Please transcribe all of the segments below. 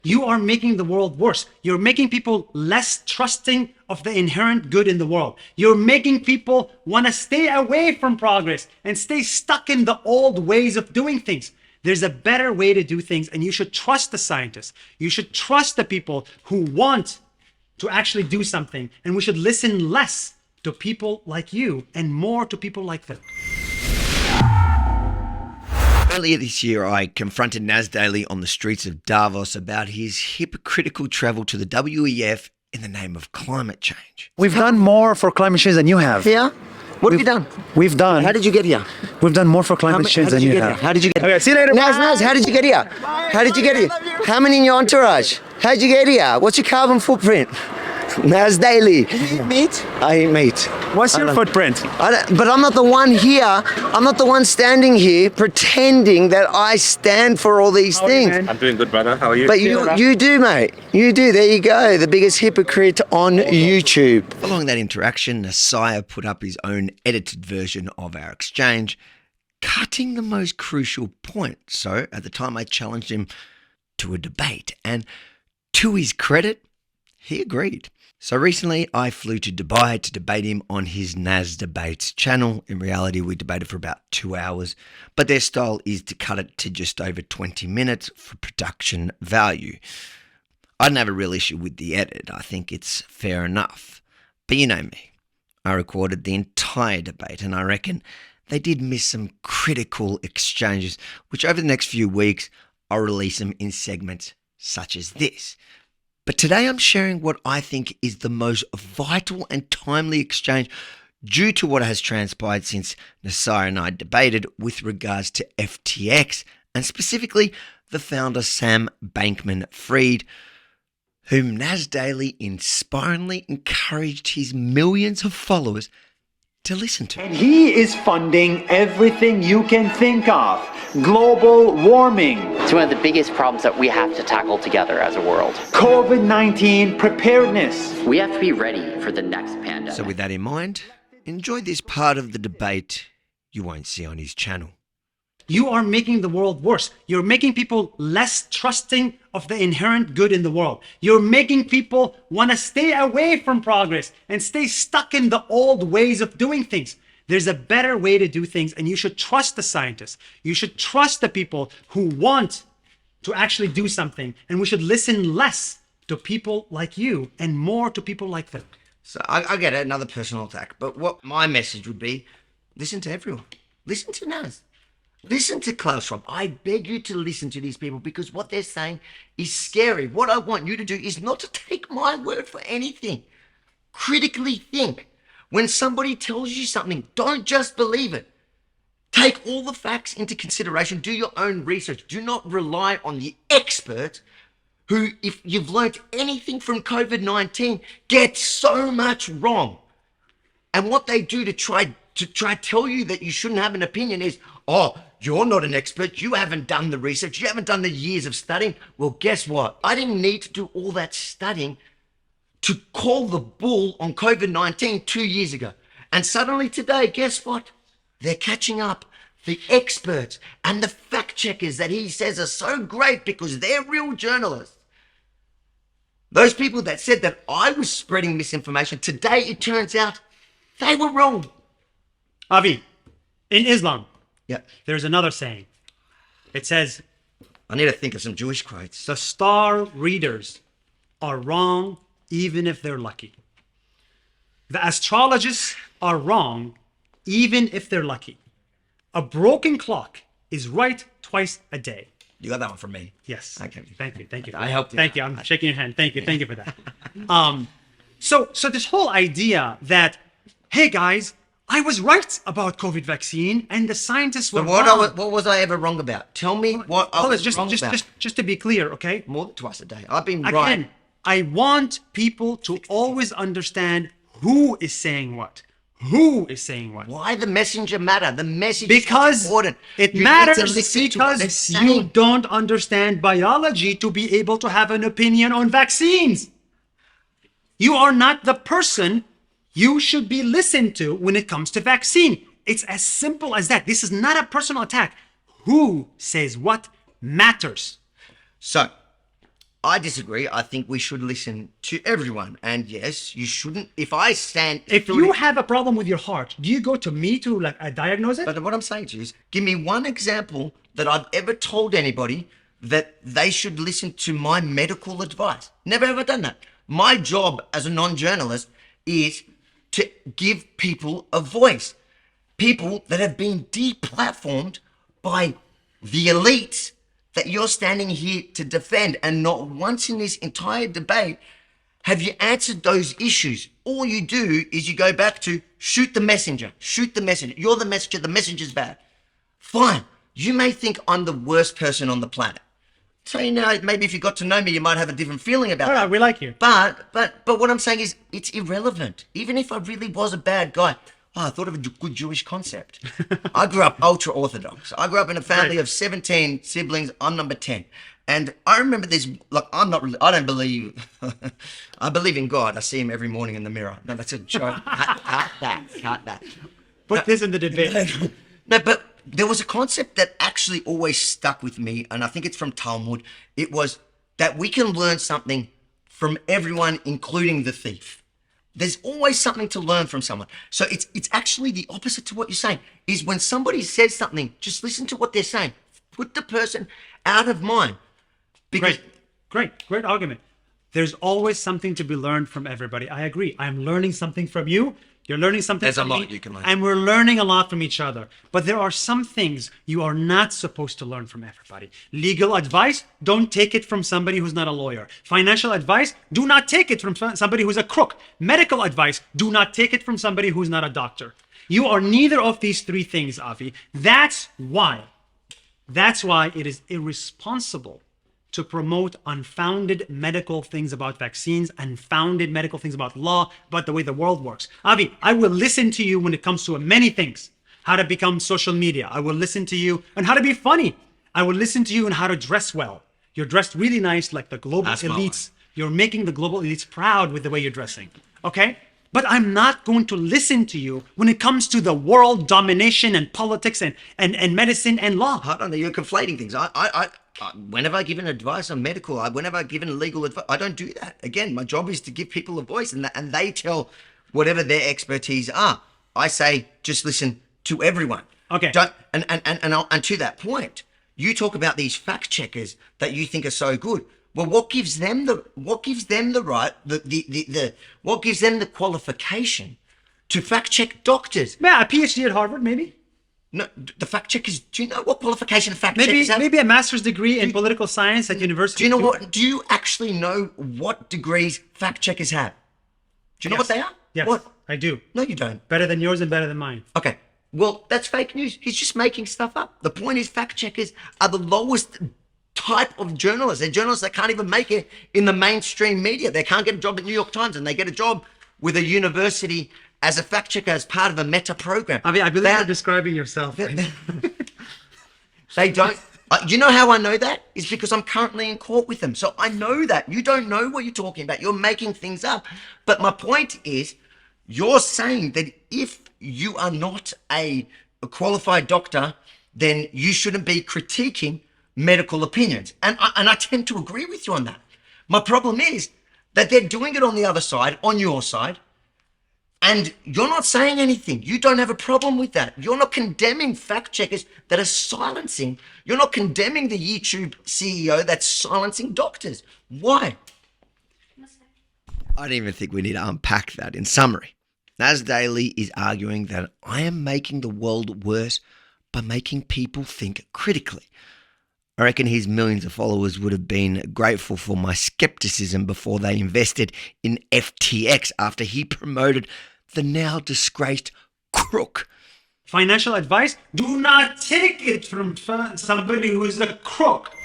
you are making the world worse. You're making people less trusting of the inherent good in the world. You're making people want to stay away from progress and stay stuck in the old ways of doing things. There's a better way to do things, and you should trust the scientists. You should trust the people who want to actually do something, and we should listen less to people like you and more to people like them. Earlier this year, I confronted Nas Daily on the streets of Davos about his hypocritical travel to the WEF in the name of climate change. We've done more for climate change than you have. Yeah? What have you done? We've done. How did you get here? We've done more for climate change than you have. How did you get here? Okay, see you later. Naz, how did you get here? How did you get here? How many in your entourage? How did you get here? What's your carbon footprint? Nas Daily. You eat meat? I eat meat. What's your footprint? But I'm not the one here. I'm not the one standing here pretending that I stand for all these things. I'm doing good, brother. How are you? But you do, mate. You do. There you go. The biggest hypocrite on YouTube. Following that interaction, Nasiah put up his own edited version of our exchange, cutting the most crucial point. So at the time, I challenged him to a debate, and to his credit, he agreed. So recently, I flew to Dubai to debate him on his Nas Debates channel. In reality, we debated for about 2 hours, but their style is to cut it to just over 20 minutes for production value. I didn't have a real issue with the edit. I think it's fair enough. But you know me. I recorded the entire debate, and I reckon they did miss some critical exchanges, which over the next few weeks, I'll release them in segments such as this. But today I'm sharing what I think is the most vital and timely exchange due to what has transpired since Nasiah and I debated with regards to FTX and specifically the founder Sam Bankman-Fried, whom Nas Daily inspiringly encouraged his millions of followers to listen to. And he is funding everything you can think of. Global warming, It's one of the biggest problems that we have to tackle together as a world. COVID-19 preparedness. We have to be ready for the next pandemic. So with that in mind, enjoy this part of the debate you won't see on his channel. You are making the world worse. You're making people less trusting of the inherent good in the world. You're making people want to stay away from progress and stay stuck in the old ways of doing things. There's a better way to do things, and you should trust the scientists. You should trust the people who want to actually do something, and we should listen less to people like you and more to people like them. So I get it, another personal attack, but what my message would be, listen to everyone. Listen to Nas. Listen to Klaus Schwab. I beg you to listen to these people because what they're saying is scary. What I want you to do is not to take my word for anything. Critically think. When somebody tells you something, don't just believe it. Take all the facts into consideration. Do your own research. Do not rely on the expert who, if you've learned anything from COVID-19, gets so much wrong. And what they do to try tell you that you shouldn't have an opinion is, oh, you're not an expert. You haven't done the research. You haven't done the years of studying. Well, guess what? I didn't need to do all that studying to call the bull on COVID-19 2 years ago. And suddenly today, guess what? They're catching up. The experts and the fact checkers that he says are so great because they're real journalists. Those people that said that I was spreading misinformation, today it turns out they were wrong. Avi, in Islam, Yeah. there's another saying. It says, I need to think of some Jewish quotes. the star readers are wrong even if they're lucky. The astrologists are wrong even if they're lucky. A broken clock is right twice a day. You got that one from me. Yes. Okay. Thank you. Thank you. I helped you. Thank you. I'm shaking your hand. Thank you. Thank you for that. So this whole idea that, hey guys, I was right about COVID vaccine and the scientists were So wrong. what was I ever wrong about? Tell me what I Hold on, was wrong about. just to be clear, okay? More than twice a day. I've been Again, right. I want people to always understand who is saying what. Who is saying what? Why the messenger matter? The message Because is important. it You need to matters listen to what they're because saying. you don't understand biology to be able to have an opinion on vaccines. You are not the person you should be listened to when it comes to vaccine. It's as simple as that. This is not a personal attack. Who says what matters. So, I disagree. I think we should listen to everyone. And yes, you shouldn't. If I stand... If you have a problem with your heart, do you go to me to diagnose it? But what I'm saying to you is, give me one example that I've ever told anybody that they should listen to my medical advice. Never ever done that. My job as a non-journalist is to give people a voice. People that have been deplatformed by the elites that you're standing here to defend, and not once in this entire debate have you answered those issues. All you do is you go back to shoot the messenger. You're the messenger. The messenger's bad. Fine. You may think I'm the worst person on the planet. So, maybe if you got to know me, you might have a different feeling about No, we like you. But what I'm saying is, it's irrelevant. Even if I really was a bad guy, I thought of a good Jewish concept. I grew up ultra orthodox. I grew up in a family of 17 siblings. I'm number 10. And I remember this, I don't believe, I believe in God. I see him every morning in the mirror. No, that's a joke. Cut that. Put this in the debate. No, but there was a concept that actually always stuck with me, and I think it's from Talmud. It was that we can learn something from everyone, including the thief. There's always something to learn from someone. So it's actually the opposite to what you're saying, is when somebody says something, just listen to what they're saying. Put the person out of mind. Because Great argument. There's always something to be learned from everybody. I agree. I'm learning something from you. You're learning something There's from a lot me, you can learn. and we're learning a lot from each other. But there are some things you are not supposed to learn from everybody. Legal advice, don't take it from somebody who's not a lawyer. Financial advice, do not take it from somebody who's a crook. Medical advice, do not take it from somebody who's not a doctor. You are neither of these three things, Avi. That's why it is irresponsible to promote unfounded medical things about vaccines, unfounded medical things about law, about the way the world works. Avi, I will listen to you when it comes to many things. How to become social media. I will listen to you on how to be funny. I will listen to you on how to dress well. You're dressed really nice like the global elites. You're making the global elites proud with the way you're dressing. Okay? But I'm not going to listen to you when it comes to the world domination and politics and medicine and law. Hold on, you're conflating things. Whenever I give an advice on medical, whenever I give an legal advice, I don't do that. Again, my job is to give people a voice, and they tell whatever their expertise are. I say, just listen to everyone. Okay. And to that point, you talk about these fact checkers that you think are so good. Well, what gives them the qualification to fact check doctors? Yeah, a PhD at Harvard, maybe. No, the fact checkers. Do you know what qualification fact checkers have? Maybe a master's degree in political science at university. Do you know what? Do you actually know what degrees fact checkers have? Do you know what they are? Yes, What? I do. No, you don't. Better than yours and better than mine. Okay. Well, that's fake news. He's just making stuff up. The point is, fact checkers are the lowest type of journalists. They're journalists that can't even make it in the mainstream media. They can't get a job at New York Times, and they get a job with a university as a fact checker as part of a meta program. I believe you're describing yourself. They don't. You know how I know that? It's because I'm currently in court with them. So I know that. You don't know what you're talking about. You're making things up. But my point is, you're saying that if you are not a qualified doctor, then you shouldn't be critiquing medical opinions. And I tend to agree with you on that. My problem is that they're doing it on the other side, on your side, and you're not saying anything. You don't have a problem with that. You're not condemning fact checkers that are silencing. You're not condemning the YouTube CEO that's silencing doctors. Why? I don't even think we need to unpack that. In summary, Nas Daily is arguing that I am making the world worse by making people think critically. I reckon his millions of followers would have been grateful for my skepticism before they invested in FTX after he promoted the now disgraced crook. Financial advice, do not take it from somebody who is a crook.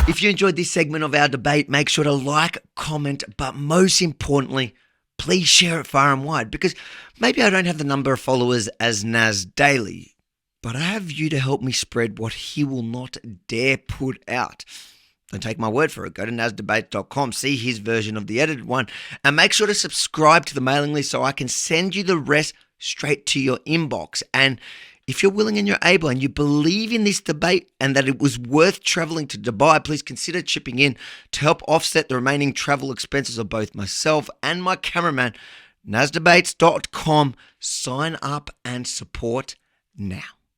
If you enjoyed this segment of our debate, make sure to like, comment, but most importantly, please share it far and wide, because maybe I don't have the number of followers as Nas Daily, but I have you to help me spread what he will not dare put out. Don't take my word for it. Go to nasdebate.com, see his version of the edited one, and make sure to subscribe to the mailing list so I can send you the rest straight to your inbox. And If you're willing and you're able and you believe in this debate and that it was worth traveling to Dubai, please consider chipping in to help offset the remaining travel expenses of both myself and my cameraman. NasDebates.com. Sign up and support now.